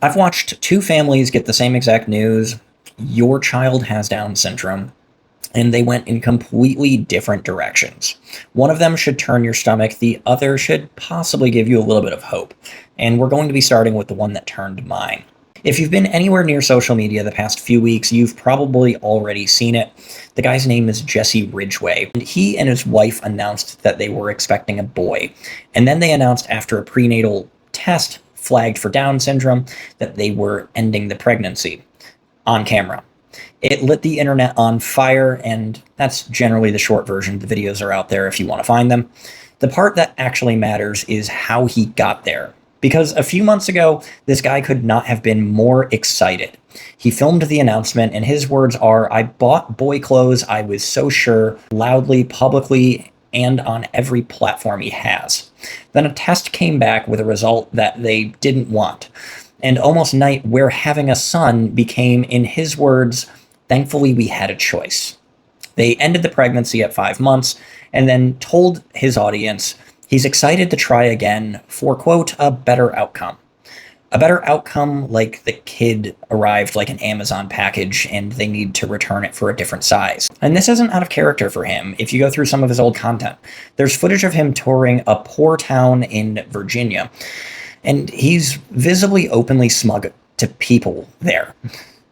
I've watched two families get the same exact news. Your child has Down syndrome, and they went in completely different directions. One of them should turn your stomach, the other should possibly give you a little bit of hope. And we're going to be starting with the one that turned mine. If you've been anywhere near social media the past few weeks, you've probably already seen it. The guy's name is Jesse Ridgway, and he and his wife announced that they were expecting a boy. And then they announced after a prenatal test flagged for Down syndrome that they were ending the pregnancy on camera. It lit the internet on fire, and that's generally the short version. The videos are out there if you want to find them. The part that actually matters is how he got there. Because a few months ago, this guy could not have been more excited. He filmed the announcement, and his words are, "I bought boy clothes, I was so sure," loudly, publicly, and on every platform he has. Then a test came back with a result that they didn't want. And almost night, "We're having a son" became, in his words, "Thankfully we had a choice." They ended the pregnancy at 5 months and then told his audience he's excited to try again for, quote, "a better outcome." A better outcome, like the kid arrived like an Amazon package and they need to return it for a different size. And this isn't out of character for him if you go through some of his old content. There's footage of him touring a poor town in Virginia, and he's visibly openly smug to people there.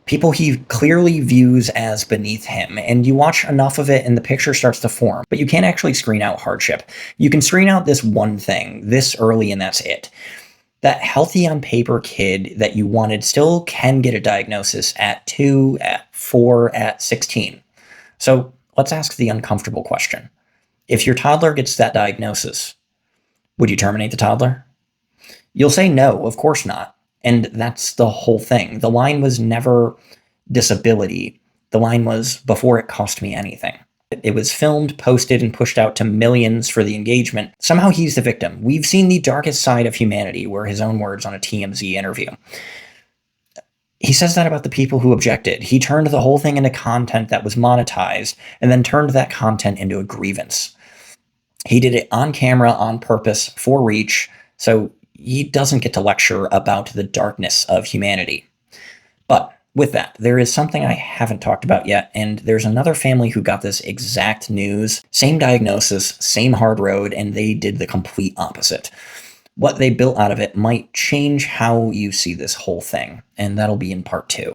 People he clearly views as beneath him, and you watch enough of it and the picture starts to form. But you can't actually screen out hardship. You can screen out this one thing this early, and that's it. That healthy on paper kid that you wanted still can get a diagnosis at 2, at 4, at 16. So let's ask the uncomfortable question. If your toddler gets that diagnosis, would you terminate the toddler? You'll say no, of course not. And that's the whole thing. The line was never disability. The line was before it cost me anything. It was filmed, posted, and pushed out to millions for the engagement. Somehow he's the victim. We've seen the darkest side of humanity, were his own words on a TMZ interview. He says that about the people who objected. He turned the whole thing into content that was monetized and then turned that content into a grievance. He did it on camera, on purpose, for reach, so he doesn't get to lecture about the darkness of humanity. But with that, there is something I haven't talked about yet, and there's another family who got this exact news, same diagnosis, same hard road, and they did the complete opposite. What they built out of it might change how you see this whole thing, and that'll be in part 2.